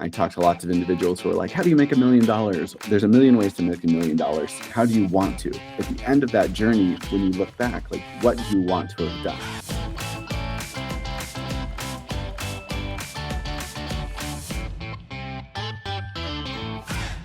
I talk to lots of individuals who are like, how do you make $1 million? There's a million ways to make $1 million. How do you want to? At the end of that journey, when you look back, like, what do you want to have done?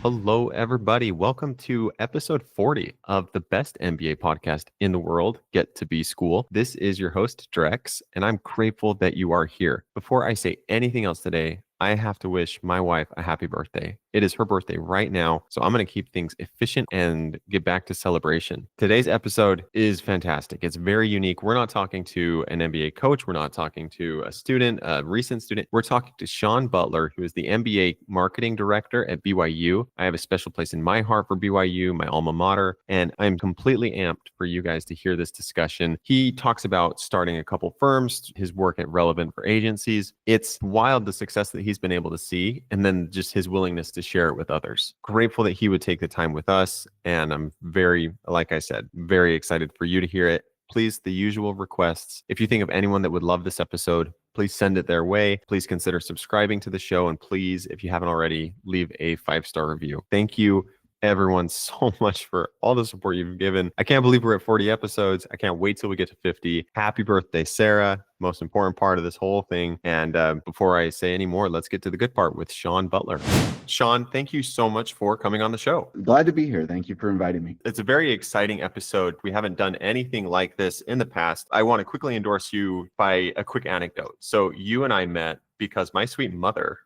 Hello, everybody. Welcome to episode 40 of the best MBA podcast in the world, Get to Be School. This is your host, Drex, and I'm grateful that you are here. Before I say anything else today, I have to wish my wife a happy birthday. It is her birthday right now, so I'm going to keep things efficient and get back to celebration. Today's episode is fantastic. It's very unique. We're not talking to an MBA coach. We're not talking to a student, a recent student. We're talking to Shawn Butler, who is the MBA marketing director at BYU. I have a special place in my heart for BYU, my alma mater, and I'm completely amped for you guys to hear this discussion. He talks about starting a couple firms, his work at Relevant for agencies. It's wild the success that he's been able to see, and then just his willingness to share it with others. Grateful that he would take the time with us, and I'm very, like I said, very excited for you to hear it. Please, the usual requests. If you think of anyone that would love this episode, please send it their way. Please consider subscribing to the show, and please, if you haven't already, leave a 5-star review. Thank you, everyone, so much for all the support you've given. I can't believe we're at 40 episodes. I can't wait till we get to 50. Happy birthday, Sarah. Most important part of this whole thing. And before I say any more, let's get to the good part with Shawn Butler. Shawn, thank you so much for coming on the show. Glad to be here. Thank you for inviting me. It's a very exciting episode. We haven't done anything like this in the past. I want to quickly endorse you by a quick anecdote. So you and I met because my sweet mother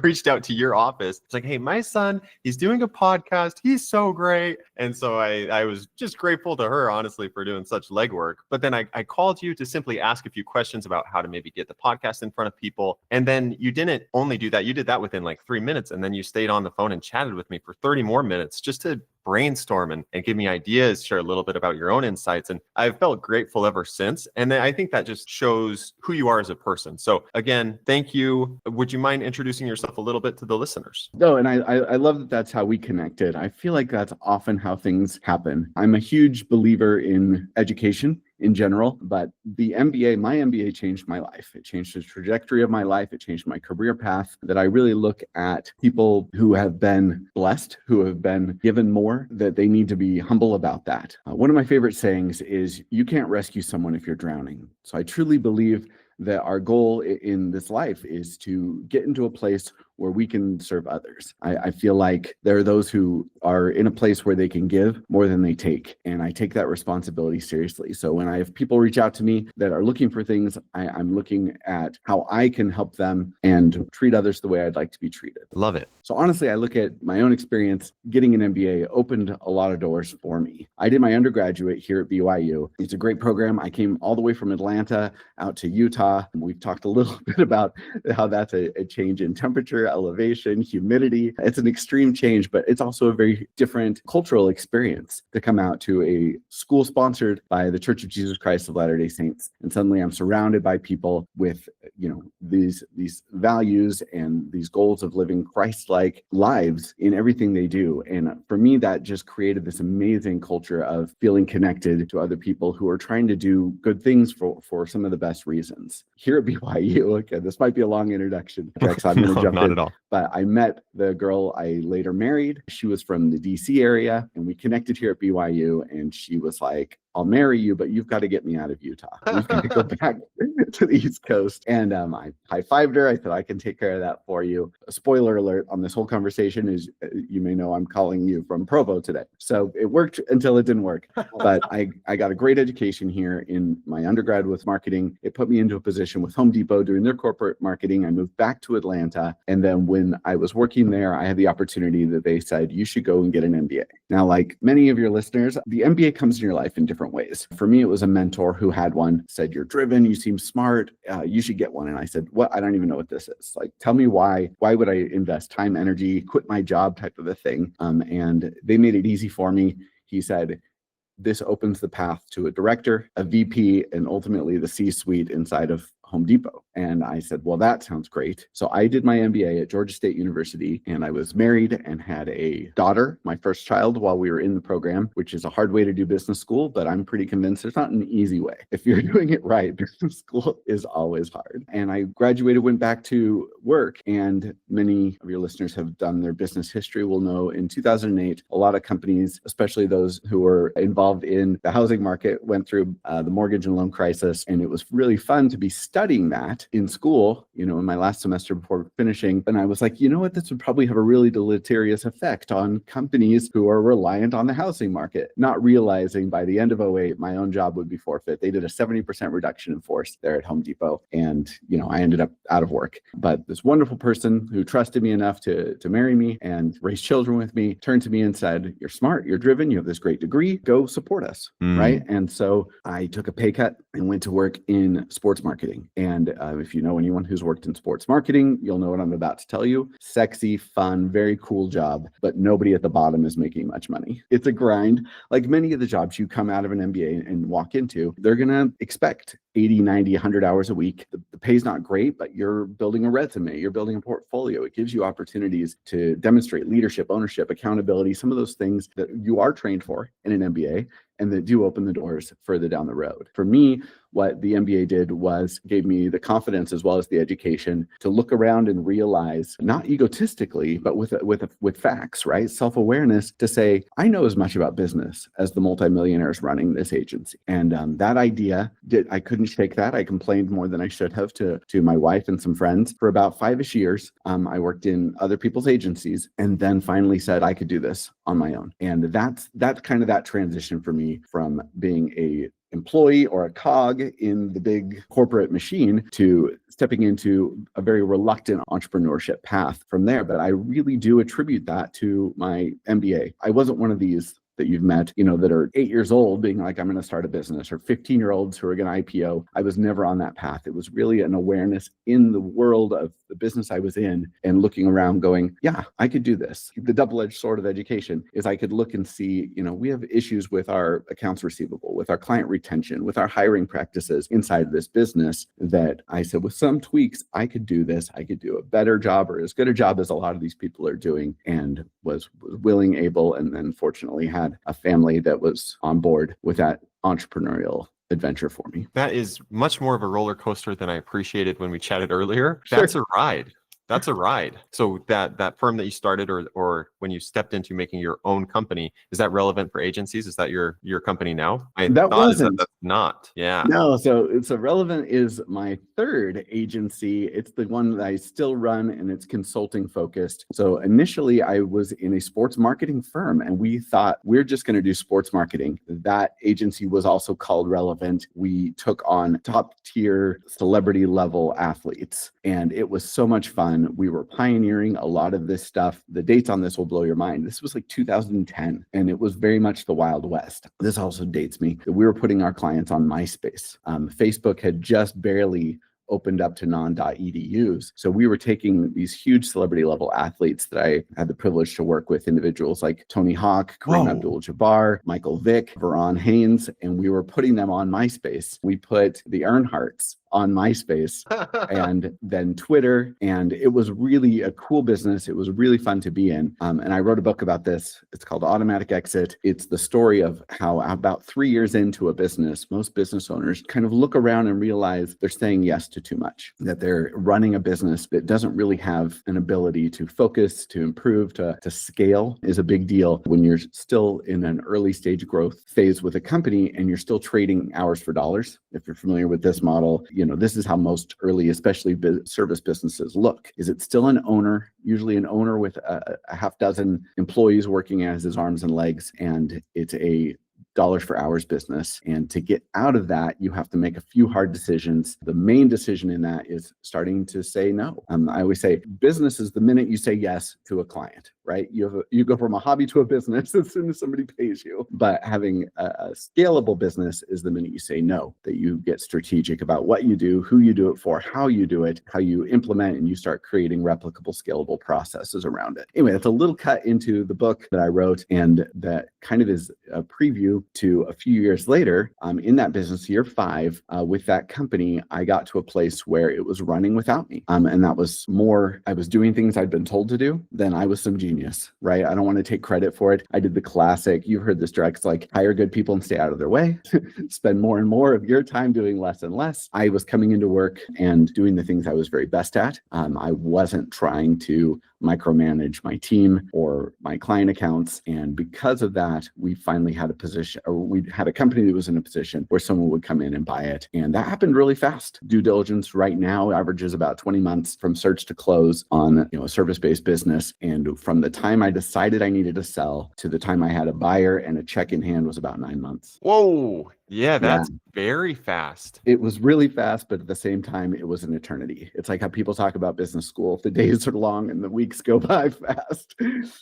reached out to your office. It's like, hey, my son, he's doing a podcast. He's so great. And so I was just grateful to her, honestly, for doing such legwork. But then I called you to simply ask a few questions about how to maybe get the podcast in front of people. And then you didn't only do that. You did that within like 3 minutes. And then you stayed on the phone and chatted with me for 30 more minutes just to brainstorm and give me ideas, share a little bit about your own insights. And I've felt grateful ever since. And then I think that just shows who you are as a person. So again, thank you. Would you mind introducing yourself a little bit to the listeners? No, and I love that that's how we connected. I feel like that's often how things happen. I'm a huge believer in education in general, but the MBA, my MBA changed my life. It changed the trajectory of my life. It changed my career path. That I really look at people who have been blessed, who have been given more, that they need to be humble about that. One of my favorite sayings is, you can't rescue someone if you're drowning. So I truly believe that our goal in this life is to get into a place where we can serve others. I feel like there are those who are in a place where they can give more than they take. And I take that responsibility seriously. So when I have people reach out to me that are looking for things, I'm looking at how I can help them and treat others the way I'd like to be treated. Love it. So honestly, I look at my own experience. Getting an MBA opened a lot of doors for me. I did my undergraduate here at BYU. It's a great program. I came all the way from Atlanta out to Utah. We've talked a little bit about how that's a change in temperature, elevation, humidity. It's an extreme change, but it's also a very different cultural experience to come out to a school sponsored by the Church of Jesus Christ of Latter-day Saints. And suddenly I'm surrounded by people with, these values and these goals of living Christ-like lives in everything they do. And for me, that just created this amazing culture of feeling connected to other people who are trying to do good things for some of the best reasons. Here at BYU, okay, this might be a long introduction, Rex, I'm going to jump not in. At all. But I met the girl I later married. She was from the DC area, and we connected here at BYU, and she was like, I'll marry you, but you've got to get me out of Utah. We've got to go back to the East Coast. And I high-fived her. I said, I can take care of that for you. A spoiler alert on this whole conversation is, you may know I'm calling you from Provo today. So it worked until it didn't work. But I got a great education here in my undergrad with marketing. It put me into a position with Home Depot doing their corporate marketing. I moved back to Atlanta. And then when I was working there, I had the opportunity that they said, you should go and get an MBA. Now, like many of your listeners, the MBA comes in your life in different ways. For me, it was a mentor who had one, said, you're driven, you seem smart, you should get one. And I said, what? I don't even know what this is. Like, tell me why would I invest time, energy, quit my job type of a thing? And they made it easy for me. He said, this opens the path to a director, a VP, and ultimately the C-suite inside of Home Depot. And I said, well, that sounds great. So I did my MBA at Georgia State University, and I was married and had a daughter, my first child, while we were in the program, which is a hard way to do business school, but I'm pretty convinced there's not an easy way. If you're doing it right, business school is always hard. And I graduated, went back to work, and many of your listeners have done their business history will know in 2008, a lot of companies, especially those who were involved in the housing market, went through the mortgage and loan crisis. And it was really fun to be studying that in school, in my last semester before finishing. And I was like, you know what, this would probably have a really deleterious effect on companies who are reliant on the housing market, not realizing by the end of '08, my own job would be forfeit. They did a 70% reduction in force there at Home Depot. And, I ended up out of work. But this wonderful person who trusted me enough to marry me and raise children with me turned to me and said, you're smart, you're driven, you have this great degree, go support us. Right. And so I took a pay cut and went to work in sports marketing. And if you know anyone who's worked in sports marketing, you'll know what I'm about to tell you. Sexy, fun, very cool job, but nobody at the bottom is making much money. It's a grind. Like many of the jobs you come out of an MBA and walk into, they're going to expect 80, 90, 100 hours a week. The pay's not great, but you're building a resume, you're building a portfolio. It gives you opportunities to demonstrate leadership, ownership, accountability, some of those things that you are trained for in an MBA and that do open the doors further down the road. For me, what the MBA did was gave me the confidence as well as the education to look around and realize, not egotistically, but with facts, right? Self-awareness to say, I know as much about business as the multimillionaires running this agency. And that idea, I couldn't shake that. I complained more than I should have to my wife and some friends for about 5-ish years. I worked in other people's agencies and then finally said I could do this on my own. And that's kind of that transition for me from being a employee or a cog in the big corporate machine to stepping into a very reluctant entrepreneurship path from there. But I really do attribute that to my MBA. I wasn't one of these that you've met, that are 8 years old being like, I'm going to start a business, or 15-year-olds who are going to IPO. I was never on that path. It was really an awareness in the world of the business I was in and looking around going, yeah, I could do this. The double-edged sword of education is I could look and see, we have issues with our accounts receivable, with our client retention, with our hiring practices inside of this business that I said, with some tweaks, I could do this. I could do a better job or as good a job as a lot of these people are doing, and was willing, able, and then fortunately had a family that was on board with that entrepreneurial adventure for me. That is much more of a roller coaster than I appreciated when we chatted earlier. Sure. That's a ride. That's a ride. So that firm that you started or when you stepped into making your own company, is that relevant for agencies? Is that your company now? That wasn't. That's not. Yeah. No, so relevant is my third agency. It's the one that I still run and it's consulting focused. So initially I was in a sports marketing firm and we thought we're just going to do sports marketing. That agency was also called Relevant. We took on top tier celebrity level athletes and it was so much fun. We were pioneering a lot of this stuff. The dates on this will blow your mind. This was like 2010, and it was very much the Wild West. This also dates me. We were putting our clients on MySpace. Facebook had just barely opened up to non.edus. So we were taking these huge celebrity level athletes that I had the privilege to work with, individuals like Tony Hawk, Kareem Abdul-Jabbar, Michael Vick, Veron Haynes, and we were putting them on MySpace. We put the Earnhardts on MySpace and then Twitter. And it was really a cool business. It was really fun to be in. And I wrote a book about this. It's called Automatic Exit. It's the story of how about 3 years into a business, most business owners kind of look around and realize they're saying yes to too much, that they're running a business that doesn't really have an ability to focus, to improve, to scale is a big deal when you're still in an early stage growth phase with a company and you're still trading hours for dollars. If you're familiar with this model, this is how most early, especially service businesses look. Is it still an owner, usually an owner with a half dozen employees working as his arms and legs, and it's a dollars for hours business. And to get out of that, you have to make a few hard decisions. The main decision in that is starting to say no. I always say business is the minute you say yes to a client. right? You go from a hobby to a business as soon as somebody pays you. But having a scalable business is the minute you say no, that you get strategic about what you do, who you do it for, how you do it, how you implement, and you start creating replicable, scalable processes around it. Anyway, that's a little cut into the book that I wrote, and that kind of is a preview to a few years later. In that business, year 5, with that company, I got to a place where it was running without me. And that was more, I was doing things I'd been told to do than I was some genius, right? I don't want to take credit for it. I did the classic, you've heard this, Drex, like hire good people and stay out of their way, spend more and more of your time doing less and less. I was coming into work and doing the things I was very best at. I wasn't trying to micromanage my team or my client accounts. And because of that, we finally had a position, or we had a company that was in a position where someone would come in and buy it. And that happened really fast. Due diligence right now averages about 20 months from search to close on a service-based business. And from the time I decided I needed to sell to the time I had a buyer and a check in hand was about 9 months. Whoa. Yeah, that's very fast. It was really fast, but at the same time, it was an eternity. It's like how people talk about business school. The days are long and the weeks go by fast.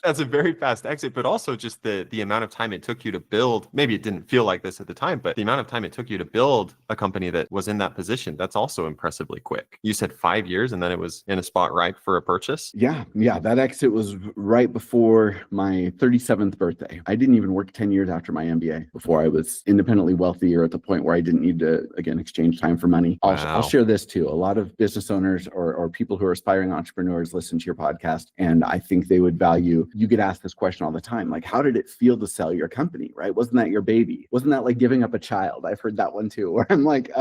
That's a very fast exit, but also just the amount of time it took you to build. Maybe it didn't feel like this at the time, but the amount of time it took you to build a company that was in that position, that's also impressively quick. You said 5 years and then it was in a spot ripe for a purchase? Yeah. That exit was right before my 37th birthday. I didn't even work 10 years after my MBA before I was independently wealthier, at the point where I didn't need to, again, exchange time for money. I'll share this too. A lot of business owners or people who are aspiring entrepreneurs listen to your podcast, and I think they would value, you get asked this question all the time, like, how did it feel to sell your company, right? Wasn't that your baby? Wasn't that like giving up a child? I've heard that one too, where I'm like,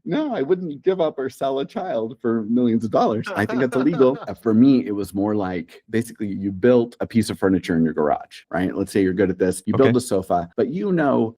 no, I wouldn't give up or sell a child for millions of dollars. I think that's illegal. For me, it was more like, basically, you built a piece of furniture in your garage, right? Let's say you're good at this. You build a sofa, but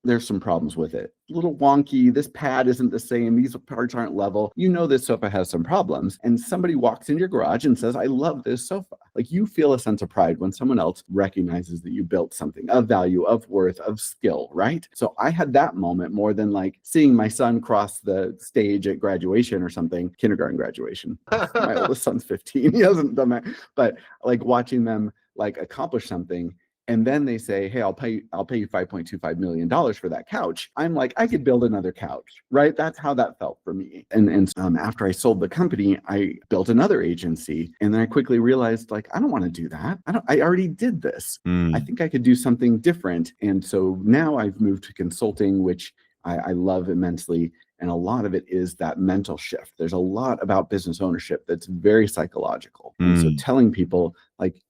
there's some problems with it. A little wonky. This pad isn't the same. These parts aren't level. This sofa has some problems. And somebody walks into your garage and says, I love this sofa. Like, you feel a sense of pride when someone else recognizes that you built something of value, of worth, of skill, right? So I had that moment more than like seeing my son cross the stage at graduation or something, kindergarten graduation. My oldest son's 15. He hasn't done that. But like watching them like accomplish something. And then they say, hey, I'll pay you $5.25 million for that couch. I'm like, I could build another couch, right? That's how that felt for me. And after I sold the company, I built another agency. And then I quickly realized, like, I don't want to do that. I already did this. I think I could do something different. And so now I've moved to consulting, which I love immensely. And a lot of it is that mental shift. There's a lot about business ownership that's very psychological. And so telling people, like,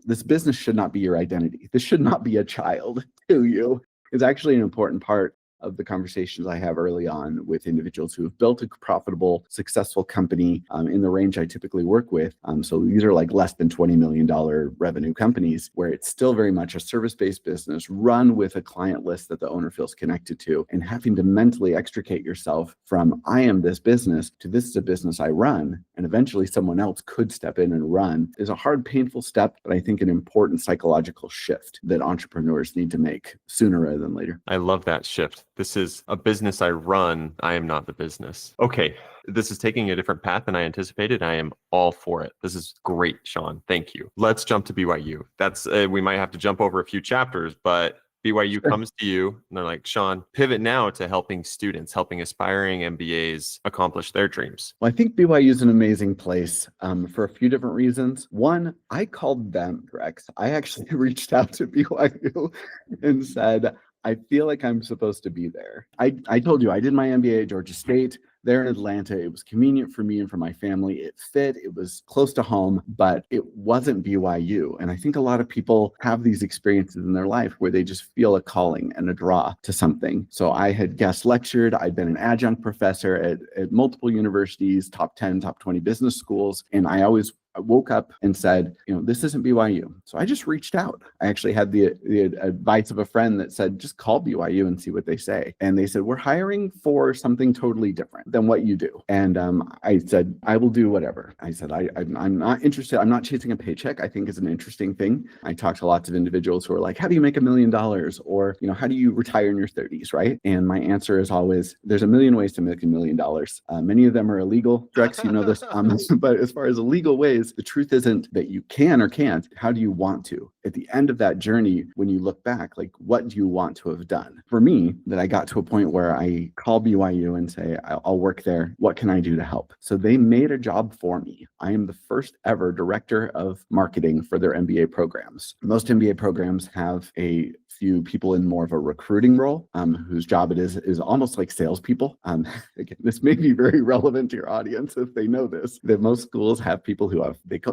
this business should not be your identity. This should not be a child to you. Is actually an important part of the conversations I have early on with individuals who have built a profitable, successful company in the range I typically work with. So these are like less than $20 million revenue companies where it's still very much a service-based business run with a client list that the owner feels connected to, and having to mentally extricate yourself from I am this business to this is a business I run, and eventually someone else could step in and run is a hard, painful step, but I think an important psychological shift that entrepreneurs need to make sooner rather than later. I love that shift. This is a business I run. I am not the business. Okay. This is taking a different path than I anticipated. I am all for it. This is great, Shawn. Thank you. Let's jump to BYU. That's we might have to jump over a few chapters, but BYU comes to you and they're like, Shawn, pivot now to helping students, helping aspiring MBAs accomplish their dreams. Well, I think BYU is an amazing place for a few different reasons. One, I called them, Rex. I actually reached out to BYU and said, I feel like I'm supposed to be there. I told you I did my MBA at Georgia State. There in Atlanta, it was convenient for me and for my family. It fit, it was close to home, but it wasn't BYU. And I think a lot of people have these experiences in their life where they just feel a calling and a draw to something. So I had guest lectured. I'd been an adjunct professor at multiple universities, top 10, top 20 business schools. And I always woke up and said, this isn't BYU. So I just reached out. I actually had the advice of a friend that said, just call BYU and see what they say. And they said, we're hiring for something totally different than what you do. And I said, I will do whatever. I said, I'm not interested. I'm not chasing a paycheck. I think is an interesting thing. I talked to lots of individuals who are like, how do you make $1 million? Or, how do you retire in your 30s, right? And my answer is always, there's a million ways to make $1 million. Many of them are illegal. Drex, you know this. But as far as illegal ways, is the truth isn't that you can or can't. How do you want to? At the end of that journey, when you look back, like, what do you want to have done? For me, that I got to a point where I call BYU and say, I'll work there. What can I do to help? So they made a job for me. I am the first ever director of marketing for their MBA programs. Most MBA programs have a few people in more of a recruiting role, whose job it is almost like salespeople. Again, this may be very relevant to your audience if they know this, that most schools have people who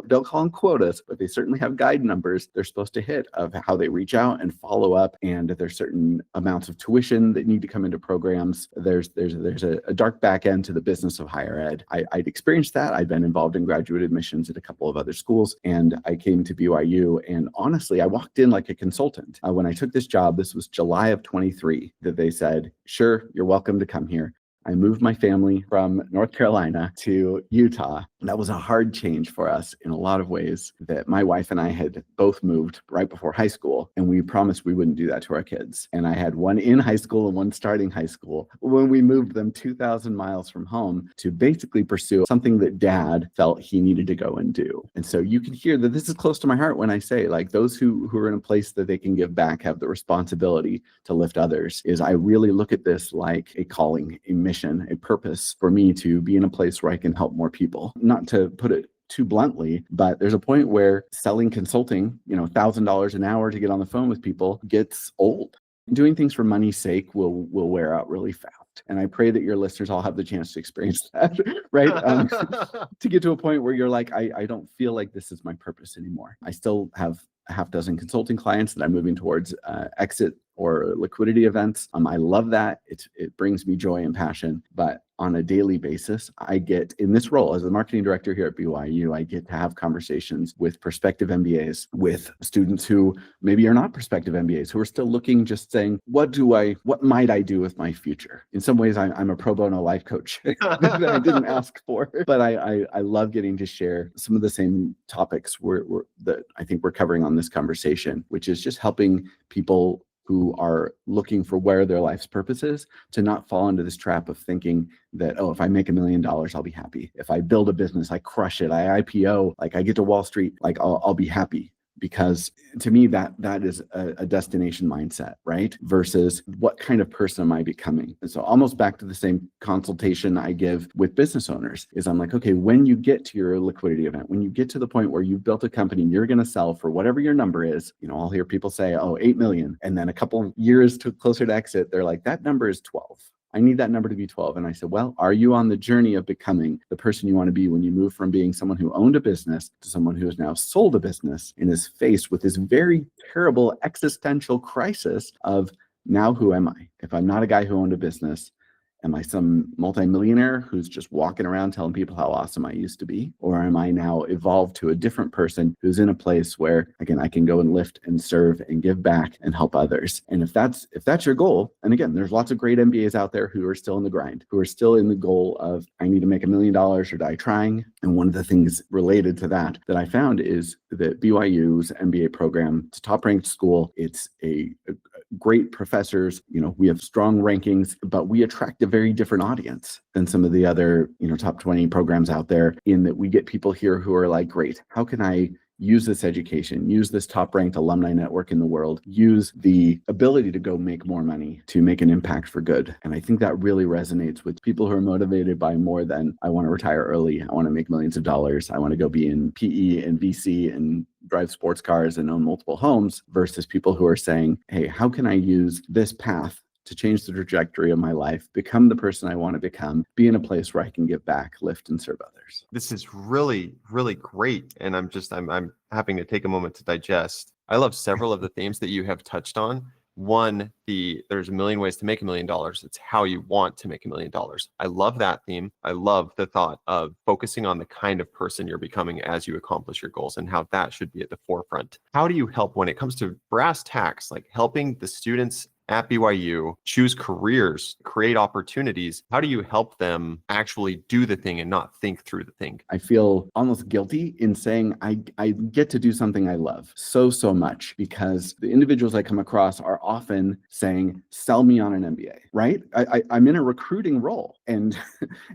don't call them quotas, but they certainly have guide numbers they're supposed to hit of how they reach out and follow up. And there's certain amounts of tuition that need to come into programs. There's a dark back end to the business of higher ed. I'd experienced that. I'd been involved in graduate admissions at a couple of other schools, and I came to BYU. And honestly, I walked in like a consultant. When I took this job, this was July of 23, that they said, sure, you're welcome to come here. I moved my family from North Carolina to Utah. That was a hard change for us in a lot of ways, that my wife and I had both moved right before high school, and we promised we wouldn't do that to our kids. And I had one in high school and one starting high school when we moved them 2,000 miles from home to basically pursue something that Dad felt he needed to go and do. And so you can hear that this is close to my heart when I say, like, those who are in a place that they can give back have the responsibility to lift others. Is I really look at this like a calling, a mission, a purpose for me to be in a place where I can help more people. Not to put it too bluntly, but there's a point where selling consulting, $1,000 an hour to get on the phone with people gets old. Doing things for money's sake will wear out really fast. And I pray that your listeners all have the chance to experience that, right? To get to a point where you're like, I don't feel like this is my purpose anymore. I still have a half dozen consulting clients that I'm moving towards exit or liquidity events. I love that. It brings me joy and passion. But on a daily basis, I get, in this role as the marketing director here at BYU, I get to have conversations with prospective MBAs, with students who maybe are not prospective MBAs, who are still looking, just saying, what might I do with my future? In some ways, I'm a pro bono life coach that I didn't ask for, but I love getting to share some of the same topics that I think we're covering on this conversation, which is just helping people who are looking for where their life's purpose is, to not fall into this trap of thinking that, if I make $1 million, I'll be happy. If I build a business, I crush it, I IPO, like I get to Wall Street, like I'll be happy. Because to me, that is a destination mindset, right? Versus what kind of person am I becoming? And so almost back to the same consultation I give with business owners is I'm like, okay, when you get to your liquidity event, when you get to the point where you've built a company, you're going to sell for whatever your number is, I'll hear people say, 8 million. And then a couple of years closer to exit, they're like, that number is 12. I need that number to be 12. And I said, well, are you on the journey of becoming the person you want to be when you move from being someone who owned a business to someone who has now sold a business and is faced with this very terrible existential crisis of, now who am I? If I'm not a guy who owned a business, am I some multimillionaire who's just walking around telling people how awesome I used to be? Or am I now evolved to a different person who's in a place where, again, I can go and lift and serve and give back and help others? And if that's your goal, and again, there's lots of great MBAs out there who are still in the grind, who are still in the goal of, I need to make $1 million or die trying. And one of the things related to that I found is that BYU's MBA program, it's a top-ranked school. It's a great professors, we have strong rankings, but we attract a very different audience than some of the other, top 20 programs out there, in that we get people here who are like, great, how can I use this education, use this top-ranked alumni network in the world, use the ability to go make more money, to make an impact for good. And I think that really resonates with people who are motivated by more than, I want to retire early, I want to make millions of dollars, I want to go be in PE and VC and drive sports cars and own multiple homes, versus people who are saying, hey, how can I use this path to change the trajectory of my life, become the person I want to become, be in a place where I can give back, lift, and serve others. This is really, really great. And I'm having to take a moment to digest. I love several of the themes that you have touched on. One, there's a million ways to make $1 million. It's how you want to make $1 million. I love that theme. I love the thought of focusing on the kind of person you're becoming as you accomplish your goals, and how that should be at the forefront. How do you help when it comes to brass tacks, like helping the students at BYU choose careers, create opportunities? How do you help them actually do the thing and not think through the thing? I feel almost guilty in saying I get to do something I love so much, because the individuals I come across are often saying, sell me on an MBA, right? I'm in a recruiting role. And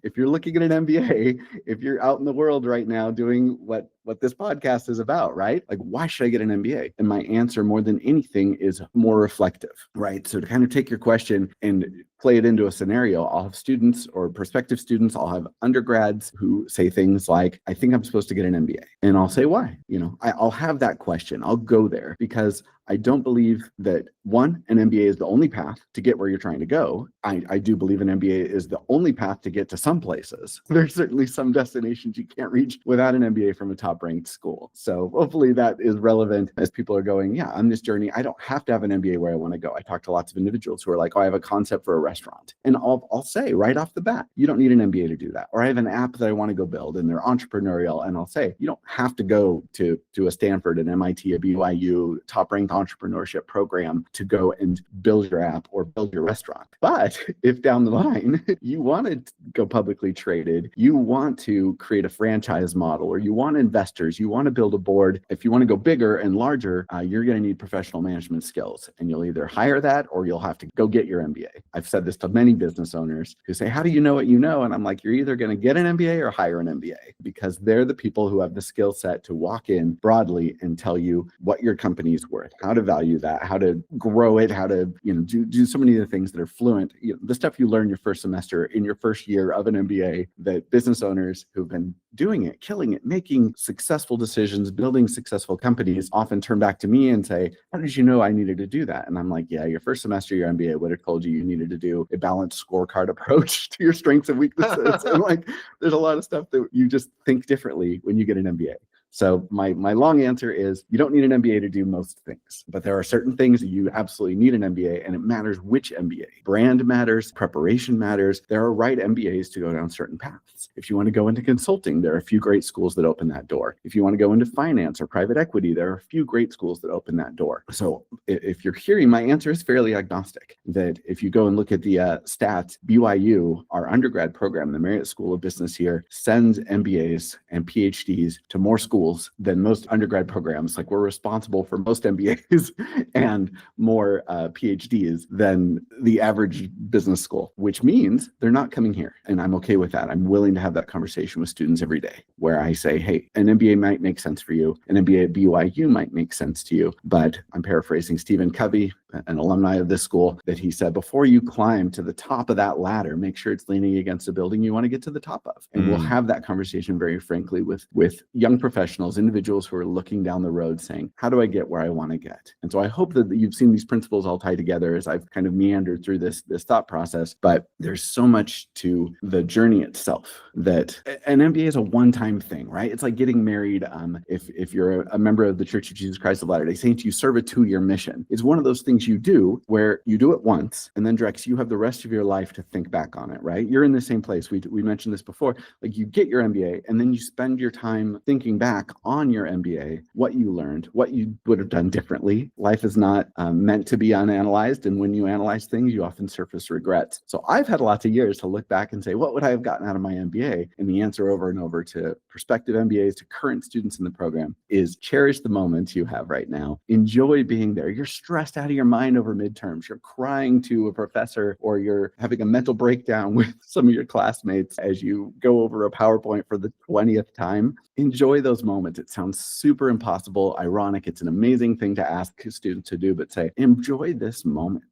if you're looking at an MBA, if you're out in the world right now doing what what this podcast is about, right? Like, why should I get an MBA? And my answer more than anything is more reflective, right? So to kind of take your question and play it into a scenario, I'll have students or prospective students, I'll have undergrads who say things like, I think I'm supposed to get an MBA. And I'll say, why? I'll have that question. I'll go there because I don't believe that, one, an MBA is the only path to get where you're trying to go. I do believe an MBA is the only path to get to some places. There's certainly some destinations you can't reach without an MBA from a top-ranked school. So hopefully that is relevant as people are going, yeah, on this journey, I don't have to have an MBA where I want to go. I talk to lots of individuals who are like, oh, I have a concept for a restaurant. And I'll say right off the bat, you don't need an MBA to do that. Or I have an app that I want to go build and they're entrepreneurial. And I'll say, you don't have to go to a Stanford, an MIT, a BYU, top-ranked entrepreneurship program to go and build your app or build your restaurant. But if down the line you want to go publicly traded, you want to create a franchise model, or you want investors, you want to build a board, if you want to go bigger and larger, you're going to need professional management skills. And you'll either hire that or you'll have to go get your MBA. I've said this to many business owners who say, how do you know what you know? And I'm like, you're either going to get an MBA or hire an MBA, because they're the people who have the skill set to walk in broadly and tell you what your company's worth, how to value that, how to grow it, how to do so many of the things that are fluent. The stuff you learn your first semester in your first year of an MBA, that business owners who've been doing it, killing it, making successful decisions, building successful companies often turn back to me and say, how did you know I needed to do that? And I'm like, yeah, your first semester, your MBA would have told you needed to do a balanced scorecard approach to your strengths and weaknesses. And like, there's a lot of stuff that you just think differently when you get an MBA. So my long answer is, you don't need an MBA to do most things, but there are certain things that you absolutely need an MBA, and it matters which MBA. Brand matters, preparation matters. There are right MBAs to go down certain paths. If you want to go into consulting, there are a few great schools that open that door. If you want to go into finance or private equity, there are a few great schools that open that door. So if you're hearing, my answer is fairly agnostic, that if you go and look at the stats, BYU, our undergrad program, the Marriott School of Business here, sends MBAs and PhDs to more schools than most undergrad programs. Like, we're responsible for most MBAs and more PhDs than the average business school, which means they're not coming here. And I'm okay with that. I'm willing to have that conversation with students every day, where I say, hey, an MBA might make sense for you. An MBA at BYU might make sense to you. But I'm paraphrasing Stephen Covey, an alumni of this school, that he said, before you climb to the top of that ladder, make sure it's leaning against the building you want to get to the top of. And we'll have that conversation very frankly with young professionals, individuals who are looking down the road saying, how do I get where I want to get? And so I hope that you've seen these principles all tie together as I've kind of meandered through this thought process. But there's so much to the journey itself that an MBA is a one-time thing, right? It's like getting married. If you're a member of the Church of Jesus Christ of Latter-day Saints, you serve a 2-year mission. It's one of those things you do where you do it once, and then Drex, you have the rest of your life to think back on it, right? You're in the same place. We mentioned this before. Like, you get your MBA, and then you spend your time thinking back on your MBA, what you learned, what you would have done differently. Life is not meant to be unanalyzed, and when you analyze things, you often surface regrets. So I've had lots of years to look back and say, what would I have gotten out of my MBA? And the answer over and over to prospective MBAs, to current students in the program, is cherish the moments you have right now. Enjoy being there. You're stressed out of your mind over midterms. You're crying to a professor, or you're having a mental breakdown with some of your classmates as you go over a PowerPoint for the 20th time. Enjoy those moments. It sounds super impossible, ironic. It's an amazing thing to ask students to do, but say, enjoy this moment.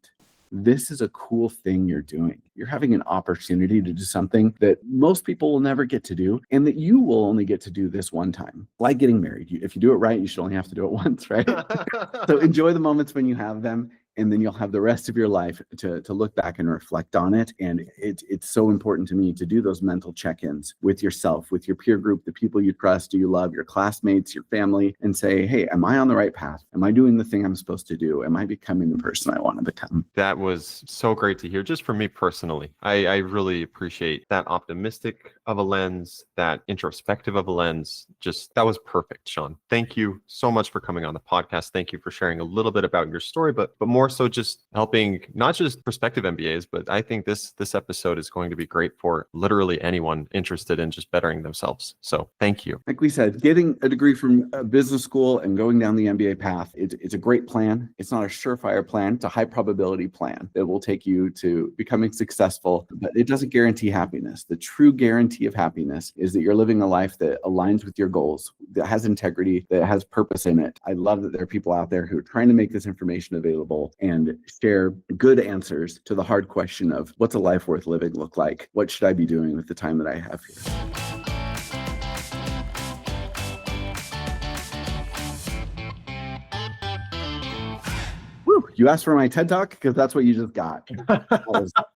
This is a cool thing you're doing. You're having an opportunity to do something that most people will never get to do, and that you will only get to do this one time. Like getting married. If you do it right, you should only have to do it once, right? So enjoy the moments when you have them, and then you'll have the rest of your life to look back and reflect on it. And it's so important to me to do those mental check-ins with yourself, with your peer group, the people you trust, you love, your classmates, your family, and say, hey, am I on the right path? Am I doing the thing I'm supposed to do? Am I becoming the person I want to become? That was so great to hear. Just for me personally, I really appreciate that optimistic of a lens, that introspective of a lens. Just, that was perfect, Shawn. Thank you so much for coming on the podcast. Thank you for sharing a little bit about your story, but more more so just helping not just prospective MBAs, but I think this episode is going to be great for literally anyone interested in just bettering themselves. So thank you. Like we said, getting a degree from a business school and going down the MBA path, it's a great plan. It's not a surefire plan. It's a high probability plan that will take you to becoming successful, but it doesn't guarantee happiness. The true guarantee of happiness is that you're living a life that aligns with your goals, that has integrity, that has purpose in it. I love that there are people out there who are trying to make this information available and share good answers to the hard question of what's a life worth living look like? What should I be doing with the time that I have here? You asked for my TED Talk because that's what you just got.